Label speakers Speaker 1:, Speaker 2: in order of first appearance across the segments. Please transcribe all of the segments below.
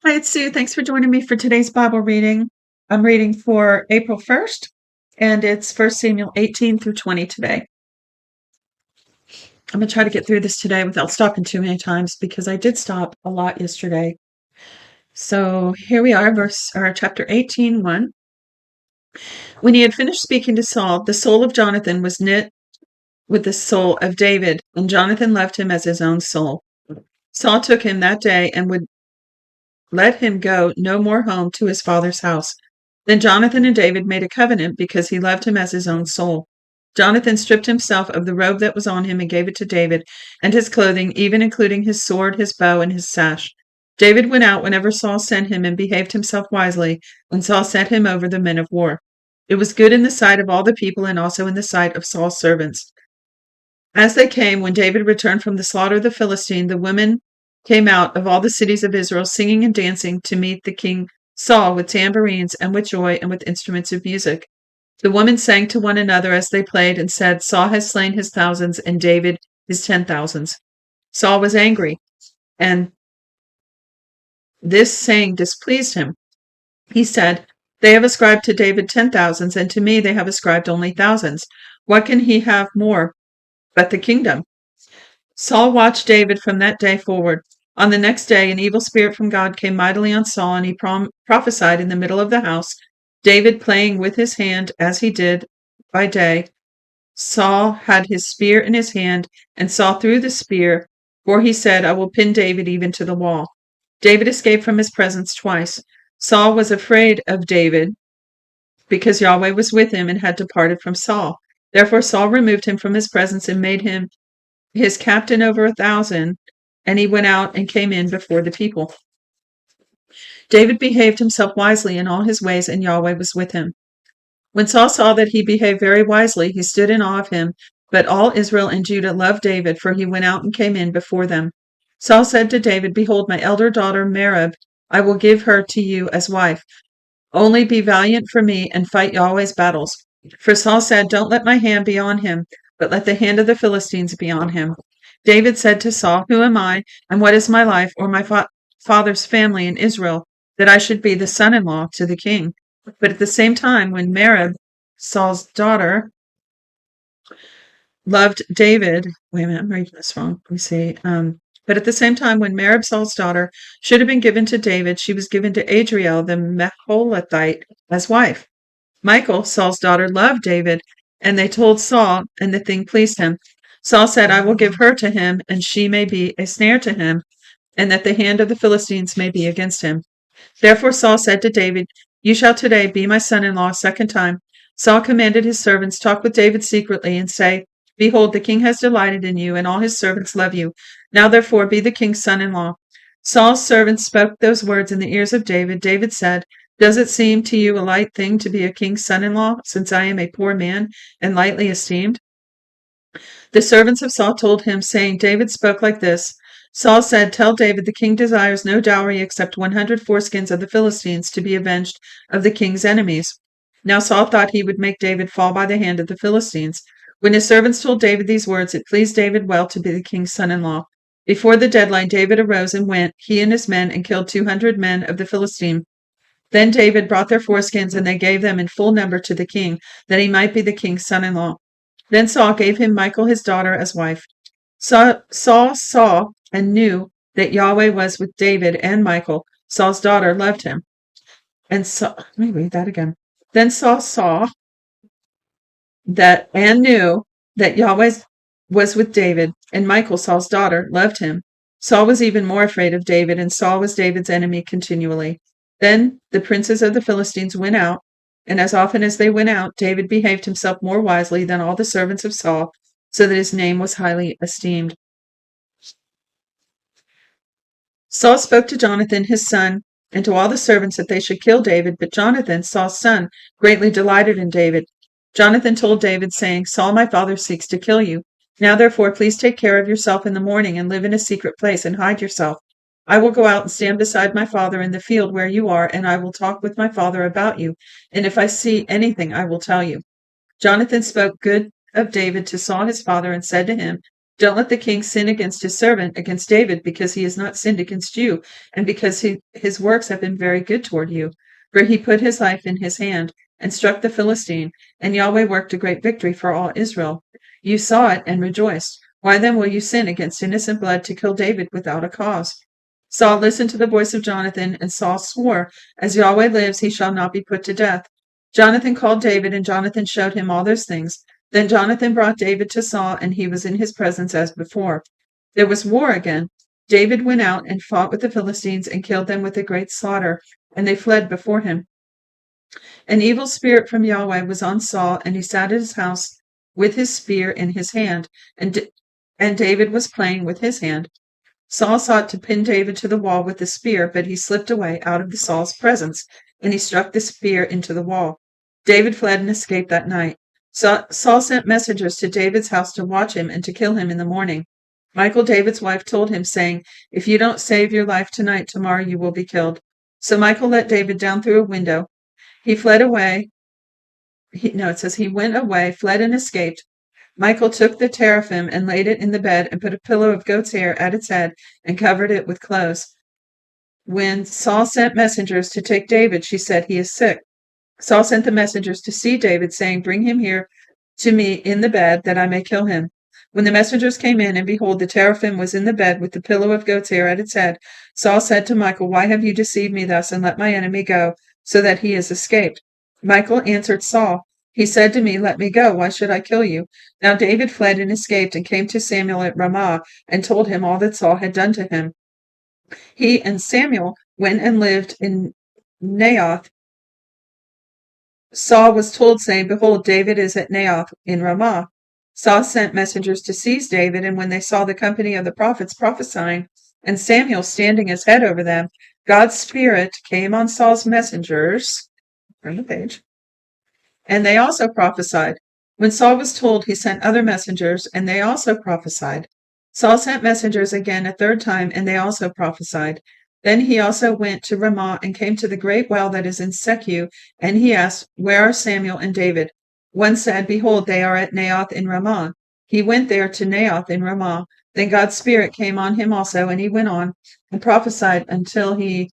Speaker 1: Hi, it's Sue. Thanks for joining me for today's Bible reading. I'm reading for April 1st, and it's 1 Samuel 18 through 20 today. I'm going to try to get through this today without stopping too many times because I did stop a lot yesterday. So here we are, chapter 18:1. When he had finished speaking to Saul, the soul of Jonathan was knit with the soul of David, and Jonathan loved him as his own soul. Saul took him that day and would let him go no more home to his father's house. Then Jonathan and David made a covenant because he loved him as his own soul. Jonathan stripped himself of the robe that was on him and gave it to David, and his clothing, even including his sword, his bow, and his sash. David went out whenever Saul sent him and behaved himself wisely when Saul set him over the men of war. It was good in the sight of all the people and also in the sight of Saul's servants. As they came, when David returned from the slaughter of the Philistine, the women came out of all the cities of Israel, singing and dancing to meet the king Saul with tambourines and with joy and with instruments of music. The women sang to one another as they played and said, Saul has slain his thousands and David his 10,000s. Saul was angry, and this saying displeased him. He said, They have ascribed to David 10,000s, and to me they have ascribed only thousands. What can he have more but the kingdom? Saul watched David from that day forward. On the next day, an evil spirit from God came mightily on Saul, and he prophesied in the middle of the house, David playing with his hand as he did by day. Saul had his spear in his hand and saw through the spear, for he said, I will pin David even to the wall. David escaped from his presence twice. Saul was afraid of David because Yahweh was with him and had departed from Saul. Therefore Saul removed him from his presence and made him his captain over 1,000, and he went out and came in before the people. David behaved himself wisely in all his ways, and Yahweh was with him. When Saul saw that he behaved very wisely, he stood in awe of him, but all Israel and Judah loved David, for he went out and came in before them. Saul said to David, Behold, my elder daughter Merab, I will give her to you as wife. Only be valiant for me and fight Yahweh's battles. For Saul said, Don't let my hand be on him, but let the hand of the Philistines be on him. David said to Saul, Who am I, and what is my life or my father's family in Israel, that I should be the son-in-law to the king? But at the same time, when Merab, Saul's daughter, loved David, wait a minute, I'm reading this wrong. Let me see. But at the same time, when Merab, Saul's daughter, should have been given to David, she was given to Adriel the Meholathite as wife. Michal, Saul's daughter, loved David, and they told Saul, and the thing pleased him. Saul said, I will give her to him, and she may be a snare to him, and that the hand of the Philistines may be against him. Therefore Saul said to David, You shall today be my son-in-law a second time. Saul commanded his servants, Talk with David secretly, and say, Behold, the king has delighted in you, and all his servants love you. Now therefore be the king's son-in-law. Saul's servants spoke those words in the ears of David. David said, Does it seem to you a light thing to be a king's son-in-law, since I am a poor man and lightly esteemed? The servants of Saul told him, saying, David spoke like this. Saul said, Tell David, the king desires no dowry except 100 foreskins of the Philistines to be avenged of the king's enemies. Now Saul thought he would make David fall by the hand of the Philistines. When his servants told David these words, it pleased David well to be the king's son-in-law. Before the deadline, David arose and went, he and his men, and killed 200 men of the Philistine. Then David brought their foreskins, and they gave them in full number to the king, that he might be the king's son-in-law. Then Saul gave him Michal his daughter as wife. Saul saw and knew that Yahweh was with David, and Michal, Saul's daughter, loved him. And so, let me read that again. Then Saul saw that and knew that Yahweh was with David, and Michal, Saul's daughter, loved him. Saul was even more afraid of David, and Saul was David's enemy continually. Then the princes of the Philistines went out, and as often as they went out, David behaved himself more wisely than all the servants of Saul, so that his name was highly esteemed. Saul spoke to Jonathan, his son, and to all the servants that they should kill David, but Jonathan, Saul's son, greatly delighted in David. Jonathan told David, saying, Saul my father seeks to kill you. Now therefore please take care of yourself in the morning, and live in a secret place, and hide yourself. I will go out and stand beside my father in the field where you are, and I will talk with my father about you, and if I see anything I will tell you. Jonathan spoke good of David to Saul his father, and said to him, Don't let the king sin against his servant, against David, because he has not sinned against you, and because his works have been very good toward you. For he put his life in his hand, and struck the Philistine, and Yahweh worked a great victory for all Israel. You saw it and rejoiced. Why then will you sin against innocent blood to kill David without a cause? Saul listened to the voice of Jonathan, and Saul swore, As Yahweh lives, he shall not be put to death. Jonathan called David, and Jonathan showed him all those things. Then Jonathan brought David to Saul, and he was in his presence as before. There was war again. David went out and fought with the Philistines and killed them with a great slaughter, and they fled before him. An evil spirit from Yahweh was on Saul, and he sat at his house with his spear in his hand, and David was playing with his hand. Saul sought to pin David to the wall with the spear, but he slipped away out of Saul's presence, and he struck the spear into the wall. David fled and escaped that night. Saul sent messengers to David's house to watch him and to kill him in the morning. Michal, David's wife, told him, saying, If you don't save your life tonight, tomorrow you will be killed. So Michal let David down through a window. He fled away. It says he went away, fled and escaped. Michal took the teraphim and laid it in the bed and put a pillow of goat's hair at its head and covered it with clothes. When Saul sent messengers to take David, she said, He is sick. Saul sent the messengers to see David, saying, Bring him here to me in the bed, that I may kill him. When the messengers came in, and behold, the teraphim was in the bed with the pillow of goat's hair at its head, Saul said to Michal, Why have you deceived me thus, and let my enemy go, so that he has escaped? Michal answered Saul, He said to me, Let me go, why should I kill you? Now David fled and escaped, and came to Samuel at Ramah, and told him all that Saul had done to him. He and Samuel went and lived in Naioth. Saul was told, saying, Behold, David is at Naioth in Ramah. Saul sent messengers to seize David, and when they saw the company of the prophets prophesying, and Samuel standing as head over them, God's Spirit came on Saul's messengers, turn the page, and they also prophesied. When Saul was told, he sent other messengers, and they also prophesied. Saul sent messengers again a third time, and they also prophesied. Then he also went to Ramah and came to the great well that is in Secu, and he asked, Where are Samuel and David? One said, Behold, they are at Naioth in Ramah. He went there to Naioth in Ramah. Then God's Spirit came on him also, and he went on and prophesied until he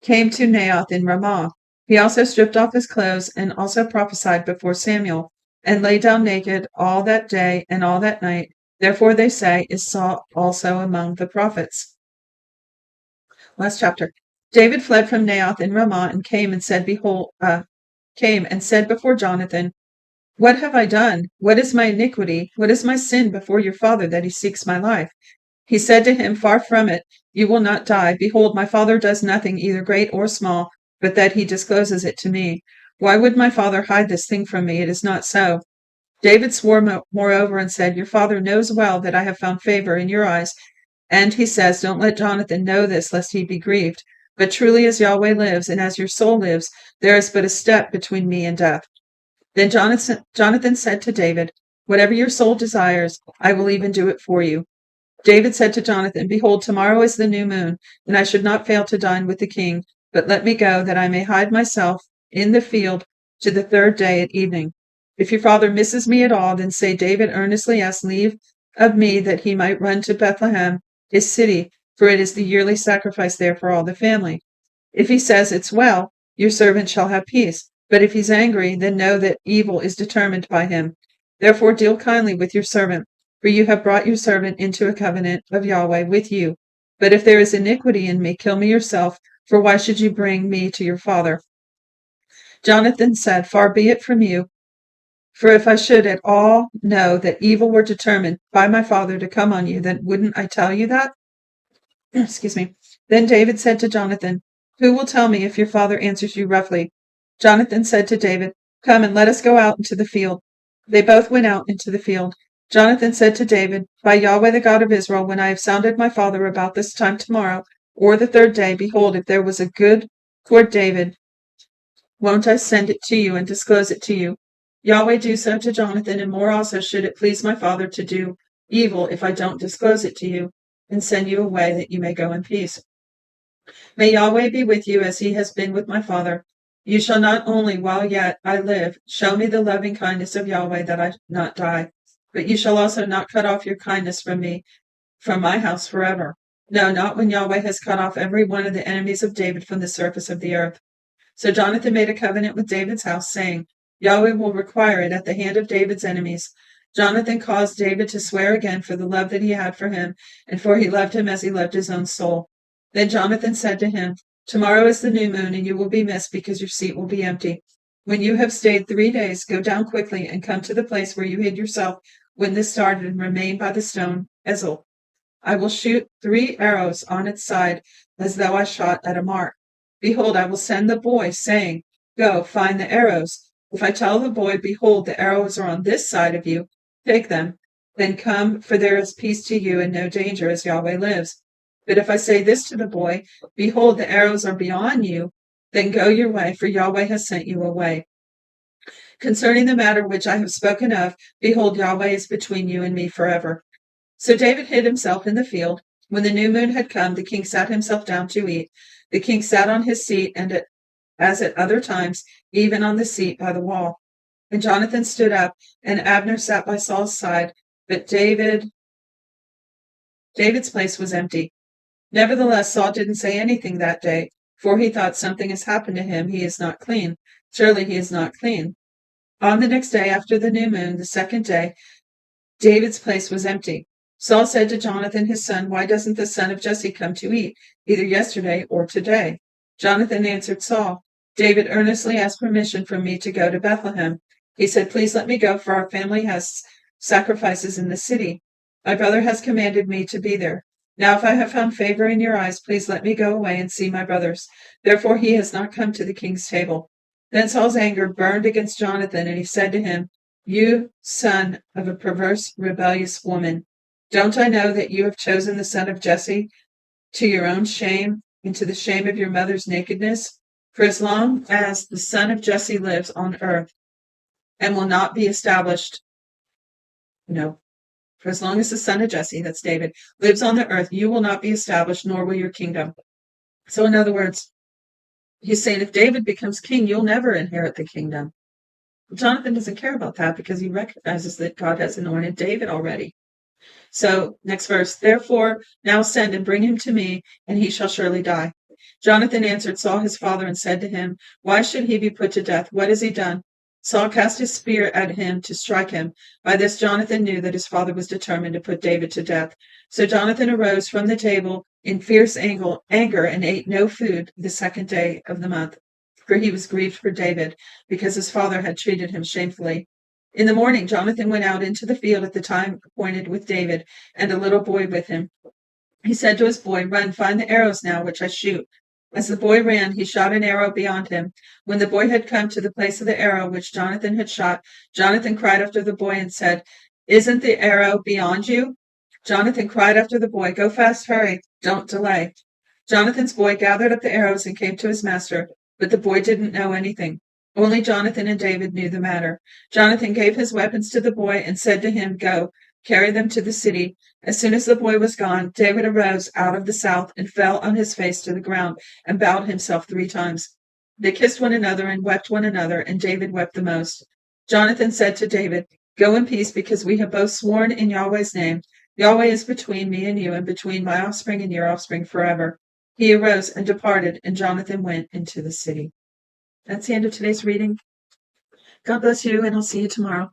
Speaker 1: came to Naioth in Ramah. He also stripped off his clothes and also prophesied before Samuel, and lay down naked all that day and all that night. Therefore they say, Is Saul also among the prophets? Last chapter. David fled from Naioth in Ramah and came and said before Jonathan, What have I done? What is my iniquity? What is my sin before your father, that he seeks my life? He said to him, Far from it, you will not die. Behold, my father does nothing, either great or small, but that he discloses it to me. Why would my father hide this thing from me? It is not so. David swore moreover and said, Your father knows well that I have found favor in your eyes. And he says, Don't let Jonathan know this, lest he be grieved. But truly as Yahweh lives, and as your soul lives, there is but a step between me and death. Then Jonathan said to David, Whatever your soul desires, I will even do it for you. David said to Jonathan, Behold, tomorrow is the new moon, and I should not fail to dine with the king, but let me go, that I may hide myself in the field to the third day at evening. If your father misses me at all, then say David earnestly asked leave of me that he might run to Bethlehem, his city, for it is the yearly sacrifice there for all the family. If he says, It's well, your servant shall have peace. But if he's angry, then know that evil is determined by him. Therefore deal kindly with your servant, for you have brought your servant into a covenant of Yahweh with you. But if there is iniquity in me, kill me yourself, for why should you bring me to your father? Jonathan said, Far be it from you, for if I should at all know that evil were determined by my father to come on you, then wouldn't I tell you that? Excuse me. Then David said to Jonathan, Who will tell me if your father answers you roughly? Jonathan said to David, Come and let us go out into the field. They both went out into the field. Jonathan said to David, By Yahweh the God of Israel, when I have sounded my father about this time tomorrow, or the third day, behold, if there was a good toward David, won't I send it to you and disclose it to you? Yahweh do so to Jonathan, and more also should it please my father to do evil if I don't disclose it to you, and send you away that you may go in peace. May Yahweh be with you as he has been with my father. You shall not only, while yet I live, show me the loving kindness of Yahweh, that I not die. but you shall also not cut off your kindness from me, from my house forever. No, not when Yahweh has cut off every one of the enemies of David from the surface of the earth. So Jonathan made a covenant with David's house, saying, Yahweh will require it at the hand of David's enemies. Jonathan caused David to swear again for the love that he had for him, and for he loved him as he loved his own soul. Then Jonathan said to him, Tomorrow is the new moon, and you will be missed because your seat will be empty. When you have stayed 3 days, go down quickly and come to the place where you hid yourself when this started, and remain by the stone Ezel. I will shoot 3 arrows on its side, as though I shot at a mark. Behold, I will send the boy, saying, Go, find the arrows. If I tell the boy, Behold, the arrows are on this side of you, take them. Then come, for there is peace to you and no danger, as Yahweh lives. But if I say this to the boy, Behold, the arrows are beyond you, then go your way, for Yahweh has sent you away. Concerning the matter which I have spoken of, behold, Yahweh is between you and me forever. So David hid himself in the field. When the new moon had come, the king sat himself down to eat. The king sat on his seat, and as at other times, even on the seat by the wall. And Jonathan stood up, and Abner sat by Saul's side, but David's place was empty. Nevertheless, Saul didn't say anything that day, for he thought, Something has happened to him. He is not clean. Surely he is not clean. On the next day after the new moon, the second day, David's place was empty. Saul said to Jonathan his son, Why doesn't the son of Jesse come to eat, either yesterday or today? Jonathan answered Saul, David earnestly asked permission from me to go to Bethlehem. He said, Please let me go, for our family has sacrifices in the city. My brother has commanded me to be there. Now if I have found favor in your eyes, please let me go away and see my brothers. Therefore he has not come to the king's table. Then Saul's anger burned against Jonathan, and he said to him, You son of a perverse, rebellious woman, don't I know that you have chosen the son of Jesse to your own shame and to the shame of your mother's nakedness? For as long as the son of Jesse lives on earth and will not be established, for as long as the son of Jesse, that's David, lives on the earth, you will not be established, nor will your kingdom. So in other words, he's saying if David becomes king, you'll never inherit the kingdom. Jonathan doesn't care about that because he recognizes that God has anointed David already. So next verse, Therefore now send and bring him to me, and he shall surely die. Jonathan answered Saul his father and said to him, Why should he be put to death? What has he done? Saul cast his spear at him to strike him. By this Jonathan knew that his father was determined to put David to death. So Jonathan arose from the table in fierce anger and ate no food the second day of the month, for he was grieved for David, because his father had treated him shamefully. In the morning Jonathan went out into the field at the time appointed with David, and a little boy with him. He said to his boy, Run, find the arrows now which I shoot. As the boy ran, he shot an arrow beyond him. When the boy had come to the place of the arrow which Jonathan had shot, Jonathan cried after the boy and said, Isn't the arrow beyond you? Jonathan cried after the boy, Go fast, hurry, don't delay. Jonathan's boy gathered up the arrows and came to his master, but the boy didn't know anything. Only Jonathan and David knew the matter. Jonathan gave his weapons to the boy and said to him, Go, carry them to the city. As soon as the boy was gone, David arose out of the south and fell on his face to the ground and bowed himself 3 times. They kissed one another and wept one another, and David wept the most. Jonathan said to David, Go in peace, because we have both sworn in Yahweh's name. Yahweh is between me and you, and between my offspring and your offspring forever. He arose and departed, and Jonathan went into the city. That's the end of today's reading. God bless you, and I'll see you tomorrow.